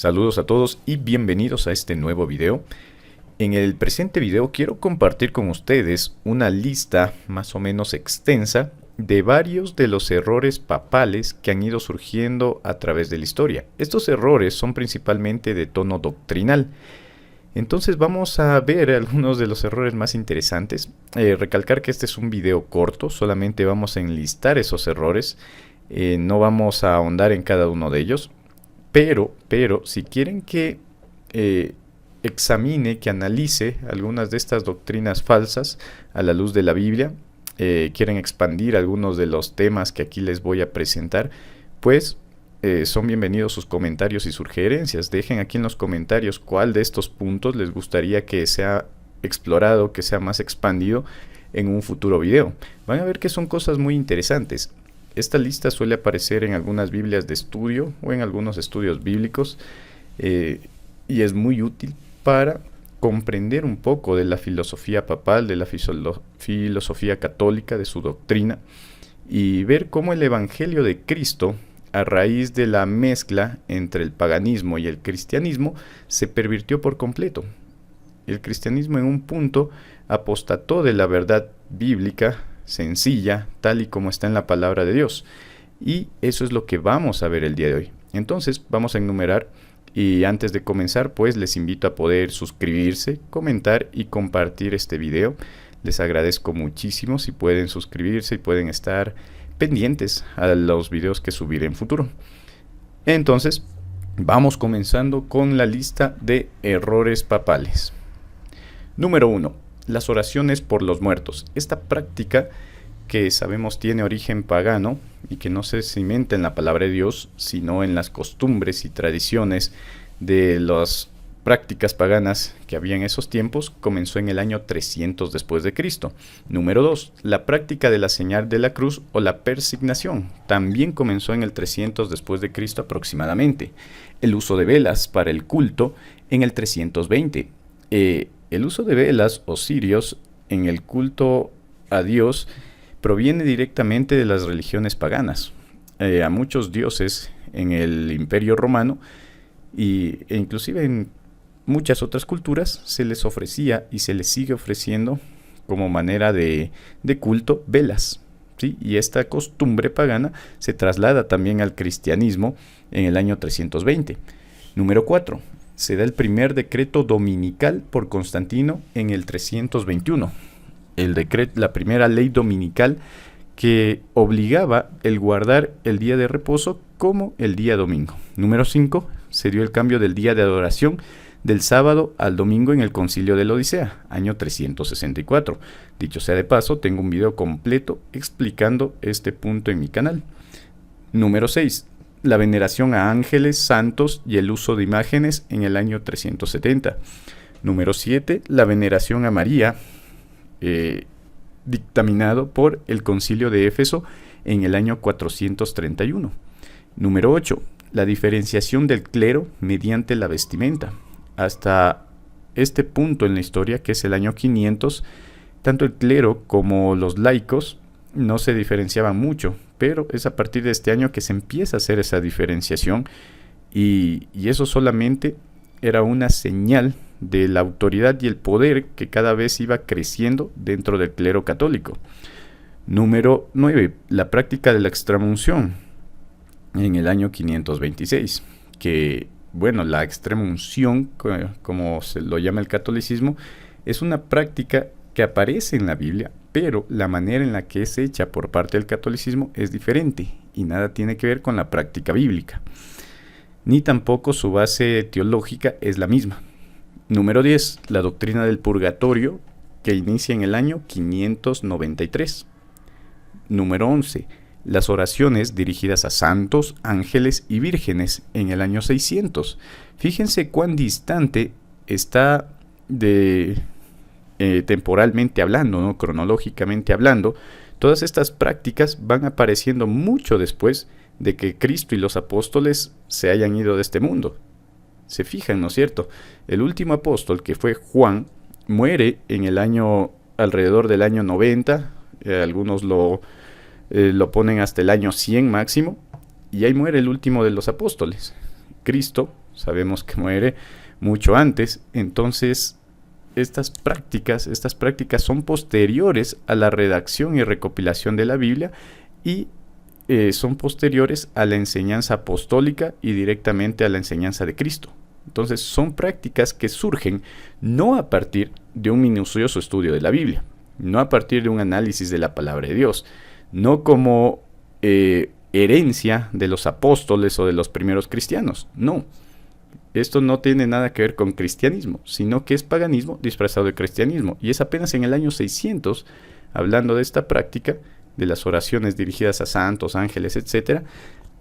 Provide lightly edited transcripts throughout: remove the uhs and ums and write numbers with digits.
Saludos a todos y bienvenidos a este nuevo video. En el presente video quiero compartir con ustedes una lista más o menos extensa de varios de los errores papales que han ido surgiendo a través de la historia. Estos errores son principalmente de tono doctrinal. Entonces vamos a ver algunos de los errores más interesantes. Recalcar que este es un video corto, solamente vamos a enlistar esos errores. No vamos a ahondar en cada uno de ellos. Pero, si quieren que examine, que analice algunas de estas doctrinas falsas a la luz de la Biblia, quieren expandir algunos de los temas que aquí les voy a presentar, pues son bienvenidos sus comentarios y sugerencias. Dejen aquí en los comentarios cuál de estos puntos les gustaría que sea explorado, que sea más expandido en un futuro video. Van a ver que son cosas muy interesantes. Esta lista suele aparecer en algunas Biblias de estudio o en algunos estudios bíblicos y es muy útil para comprender un poco de la filosofía papal, de la filosofía católica, de su doctrina y ver cómo el Evangelio de Cristo, a raíz de la mezcla entre el paganismo y el cristianismo, se pervirtió por completo. El cristianismo en un punto apostató de la verdad bíblica sencilla, tal y como está en la palabra de Dios. Y eso es lo que vamos a ver el día de hoy. Entonces vamos a enumerar y antes de comenzar pues les invito a poder suscribirse, comentar y compartir este video. Les agradezco muchísimo si pueden suscribirse y pueden estar pendientes a los videos que subiré en futuro. Entonces vamos comenzando con la lista de errores papales. Número 1. Las oraciones por los muertos. Esta práctica que sabemos tiene origen pagano y que no se cimenta en la palabra de Dios, sino en las costumbres y tradiciones de las prácticas paganas que había en esos tiempos, comenzó en el año 300 después de Cristo. Número 2. La práctica de la señal de la cruz o la persignación también comenzó en el 300 después de Cristo aproximadamente. El uso de velas para el culto en el 320. El uso de velas o cirios en el culto a Dios proviene directamente de las religiones paganas. A muchos dioses en el Imperio Romano e inclusive en muchas otras culturas se les ofrecía y se les sigue ofreciendo como manera de culto velas, ¿sí? Y esta costumbre pagana se traslada también al cristianismo en el año 320. Número 4. Se da el primer decreto dominical por Constantino en el 321. La primera ley dominical que obligaba el guardar el día de reposo como el día domingo. Número 5. Se dio el cambio del día de adoración del sábado al domingo en el Concilio de la Odisea, año 364. Dicho sea de paso, tengo un video completo explicando este punto en mi canal. Número 6. La veneración a ángeles, santos y el uso de imágenes en el año 370. Número 7. La veneración a María, dictaminado por el Concilio de Éfeso en el año 431. Número 8. La diferenciación del clero mediante la vestimenta. Hasta este punto en la historia, que es el año 500, tanto el clero como los laicos no se diferenciaban mucho, pero es a partir de este año que se empieza a hacer esa diferenciación y eso solamente era una señal de la autoridad y el poder que cada vez iba creciendo dentro del clero católico. Número 9. La práctica de la extremaunción en el año 526, que bueno, la extremaunción, como se lo llama el catolicismo, es una práctica que aparece en la Biblia, pero la manera en la que es hecha por parte del catolicismo es diferente y nada tiene que ver con la práctica bíblica, ni tampoco su base teológica es la misma. Número 10. La doctrina del purgatorio, que inicia en el año 593. Número 11. Las oraciones dirigidas a santos, ángeles y vírgenes en el año 600. Fíjense cuán distante está temporalmente hablando, ¿no? Cronológicamente hablando. Todas estas prácticas van apareciendo mucho después de que Cristo y los apóstoles se hayan ido de este mundo. Se fijan, ¿no es cierto? El último apóstol, que fue Juan, muere en el año, alrededor del año 90. Algunos lo ponen hasta el año 100 máximo, y ahí muere el último de los apóstoles. Cristo sabemos que muere mucho antes. Entonces, estas prácticas son posteriores a la redacción y recopilación de la Biblia y son posteriores a la enseñanza apostólica y directamente a la enseñanza de Cristo. Entonces, son prácticas que surgen no a partir de un minucioso estudio de la Biblia, no a partir de un análisis de la palabra de Dios, no como herencia de los apóstoles o de los primeros cristianos. No, esto no tiene nada que ver con cristianismo, sino que es paganismo disfrazado de cristianismo. Y es apenas en el año 600, hablando de esta práctica, de las oraciones dirigidas a santos, ángeles, etc.,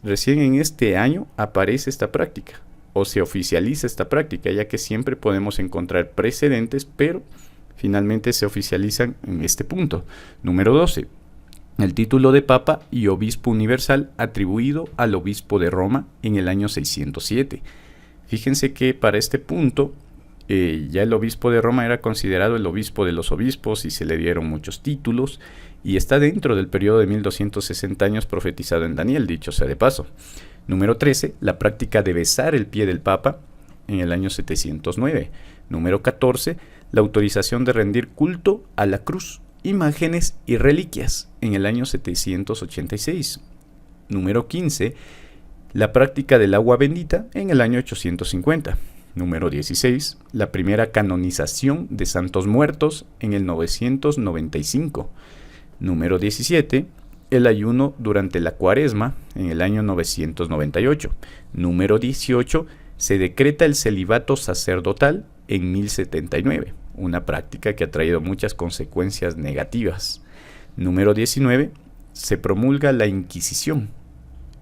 recién en este año aparece esta práctica, o se oficializa esta práctica, ya que siempre podemos encontrar precedentes, pero finalmente se oficializan en este punto. Número 12. El título de Papa y Obispo Universal atribuido al Obispo de Roma en el año 607. Fíjense que para este punto ya el Obispo de Roma era considerado el obispo de los obispos y se le dieron muchos títulos y está dentro del periodo de 1260 años profetizado en Daniel, dicho sea de paso. Número 13, la práctica de besar el pie del Papa en el año 709. Número 14, la autorización de rendir culto a la cruz, imágenes y reliquias en el año 786. Número 15, la práctica del agua bendita en el año 850. Número 16, la primera canonización de santos muertos en el 995. Número 17, el ayuno durante la Cuaresma en el año 998. Número 18, se decreta el celibato sacerdotal en 1079, una práctica que ha traído muchas consecuencias negativas. Número 19, se promulga la Inquisición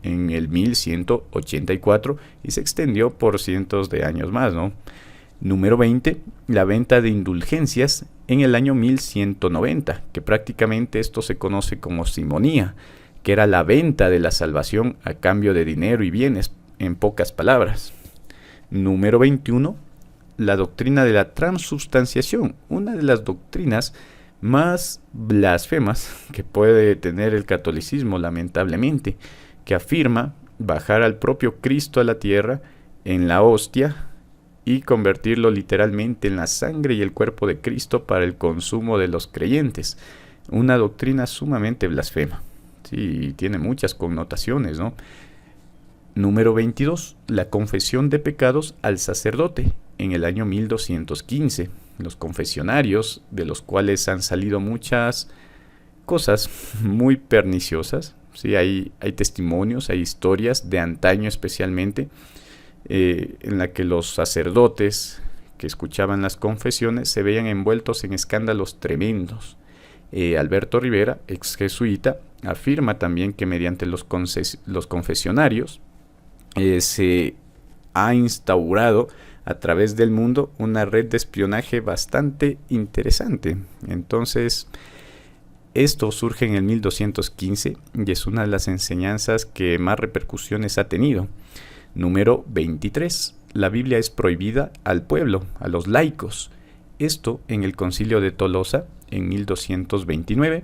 en el 1184 y se extendió por cientos de años más, ¿no? Número 20, la venta de indulgencias en el año 1190, que prácticamente esto se conoce como simonía, que era la venta de la salvación a cambio de dinero y bienes, en pocas palabras. Número 21, la doctrina de la transubstanciación, una de las doctrinas más blasfemas que puede tener el catolicismo, lamentablemente, que afirma bajar al propio Cristo a la tierra en la hostia y convertirlo literalmente en la sangre y el cuerpo de Cristo para el consumo de los creyentes. Una doctrina sumamente blasfema. Sí, tiene muchas connotaciones, ¿no? Número 22. La confesión de pecados al sacerdote en el año 1215. Los confesionarios, de los cuales han salido muchas cosas muy perniciosas. Sí, hay testimonios, hay historias de antaño especialmente, en la que los sacerdotes que escuchaban las confesiones se veían envueltos en escándalos tremendos. Alberto Rivera, ex jesuita, afirma también que mediante los confesionarios se ha instaurado a través del mundo una red de espionaje bastante interesante. Entonces, esto surge en el 1215 y es una de las enseñanzas que más repercusiones ha tenido. Número 23. La Biblia es prohibida al pueblo, a los laicos. Esto en el Concilio de Tolosa en 1229,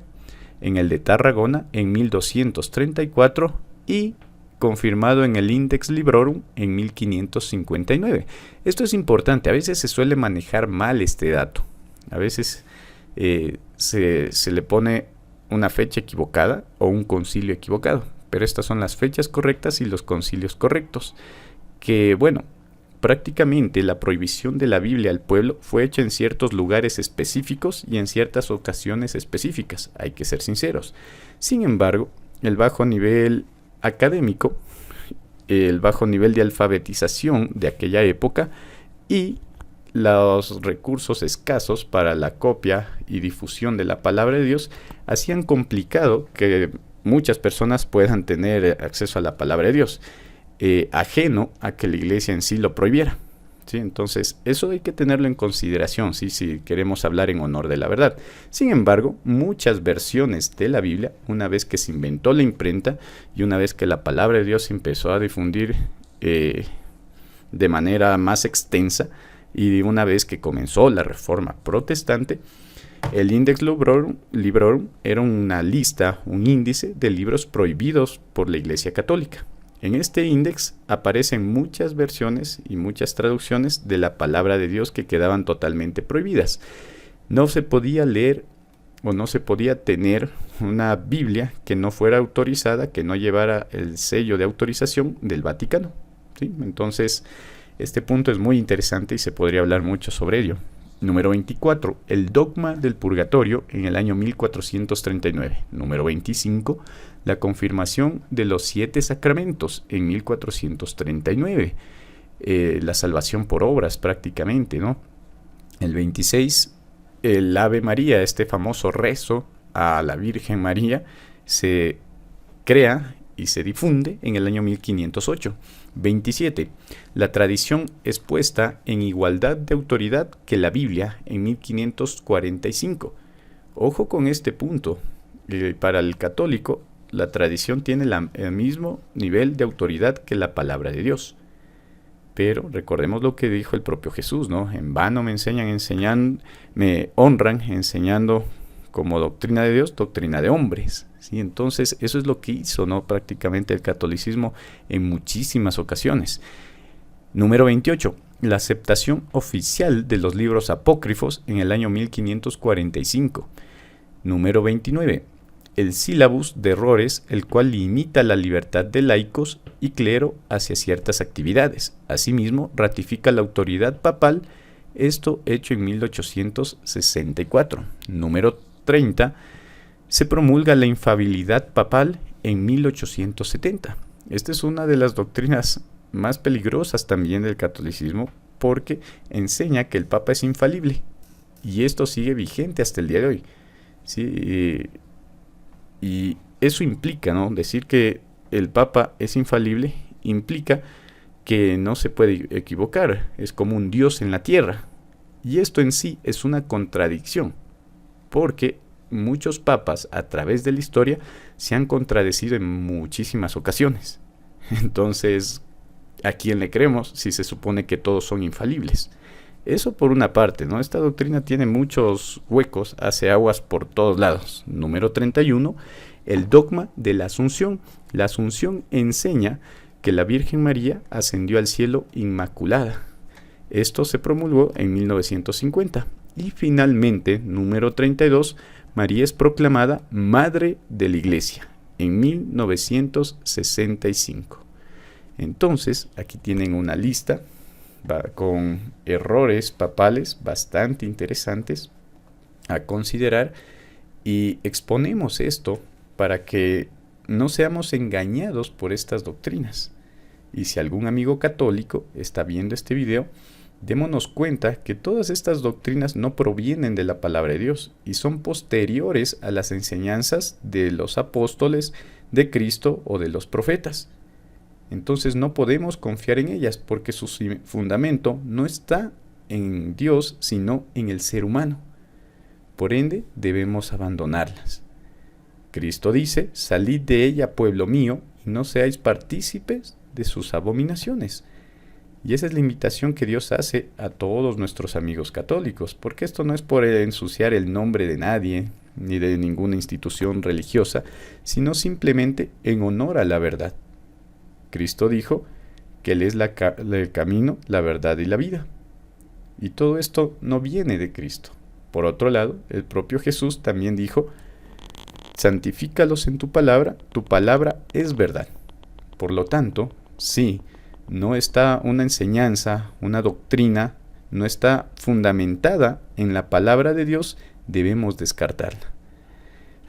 en el de Tarragona en 1234 y confirmado en el Index Librorum en 1559. Esto es importante, a veces se suele manejar mal este dato. A veces se le pone una fecha equivocada o un concilio equivocado, pero estas son las fechas correctas y los concilios correctos, que bueno, prácticamente la prohibición de la Biblia al pueblo fue hecha en ciertos lugares específicos y en ciertas ocasiones específicas, hay que ser sinceros. Sin embargo, el bajo nivel académico, el bajo nivel de alfabetización de aquella época y los recursos escasos para la copia y difusión de la palabra de Dios hacían complicado que muchas personas puedan tener acceso a la palabra de Dios, ajeno a que la iglesia en sí lo prohibiera. ¿Sí? Entonces, eso hay que tenerlo en consideración, ¿sí? Si queremos hablar en honor de la verdad. Sin embargo, muchas versiones de la Biblia, una vez que se inventó la imprenta y una vez que la palabra de Dios se empezó a difundir de manera más extensa, y una vez que comenzó la Reforma Protestante, el Index Librorum era una lista, un índice de libros prohibidos por la Iglesia Católica. En este índex aparecen muchas versiones y muchas traducciones de la palabra de Dios que quedaban totalmente prohibidas. No se podía leer o no se podía tener una Biblia que no fuera autorizada, que no llevara el sello de autorización del Vaticano, ¿sí? Entonces, este punto es muy interesante y se podría hablar mucho sobre ello. Número 24. El dogma del purgatorio en el año 1439. Número 25. La confirmación de los 7 sacramentos en 1439. La salvación por obras prácticamente, ¿no? El 26. El Ave María, este famoso rezo a la Virgen María, se crea y se difunde en el año 1508. 27. La tradición es puesta en igualdad de autoridad que la Biblia en 1545. Ojo con este punto. Para el católico, la tradición tiene el mismo nivel de autoridad que la palabra de Dios. Pero recordemos lo que dijo el propio Jesús, ¿no? En vano me me honran enseñando como doctrina de Dios, doctrina de hombres, ¿sí? Entonces, eso es lo que hizo, ¿no? Prácticamente el catolicismo en muchísimas ocasiones. Número 28. La aceptación oficial de los libros apócrifos en el año 1545. Número 29. El sílabus de errores, el cual limita la libertad de laicos y clero hacia ciertas actividades. Asimismo, ratifica la autoridad papal, esto hecho en 1864. Número 30. Se promulga la infalibilidad papal en 1870. Esta es una de las doctrinas más peligrosas también del catolicismo, porque enseña que el Papa es infalible, y esto sigue vigente hasta el día de hoy, ¿sí? Y eso implica, ¿no? Decir que el Papa es infalible implica que no se puede equivocar, es como un Dios en la tierra. Y esto en sí es una contradicción, porque muchos papas a través de la historia se han contradecido en muchísimas ocasiones. Entonces, ¿a quién le creemos si se supone que todos son infalibles? Eso por una parte, ¿no? Esta doctrina tiene muchos huecos, hace aguas por todos lados. Número 31, el dogma de la Asunción. La Asunción enseña que la Virgen María ascendió al cielo inmaculada. Esto se promulgó en 1950. Y finalmente, número 32, María es proclamada Madre de la Iglesia en 1965. Entonces, aquí tienen una lista con errores papales bastante interesantes a considerar, y exponemos esto para que no seamos engañados por estas doctrinas. Y si algún amigo católico está viendo este video, démonos cuenta que todas estas doctrinas no provienen de la palabra de Dios y son posteriores a las enseñanzas de los apóstoles, de Cristo o de los profetas. Entonces no podemos confiar en ellas porque su fundamento no está en Dios, sino en el ser humano. Por ende, debemos abandonarlas. Cristo dice: salid de ella, pueblo mío, y no seáis partícipes de sus abominaciones. Y esa es la invitación que Dios hace a todos nuestros amigos católicos, porque esto no es por ensuciar el nombre de nadie, ni de ninguna institución religiosa, sino simplemente en honor a la verdad. Cristo dijo que Él es el camino, la verdad y la vida. Y todo esto no viene de Cristo. Por otro lado, el propio Jesús también dijo: santifícalos en tu palabra es verdad. Por lo tanto, sí, no está una enseñanza, una doctrina, no está fundamentada en la palabra de Dios, debemos descartarla.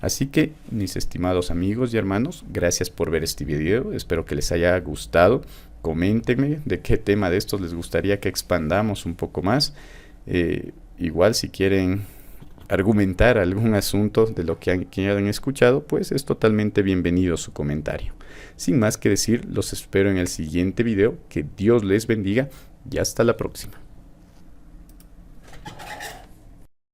Así que, mis estimados amigos y hermanos, gracias por ver este video, espero que les haya gustado. Coméntenme de qué tema de estos les gustaría que expandamos un poco más. Igual si quieren argumentar algún asunto de lo que han escuchado, pues es totalmente bienvenido su comentario. Sin más que decir, los espero en el siguiente video. Que Dios les bendiga y hasta la próxima.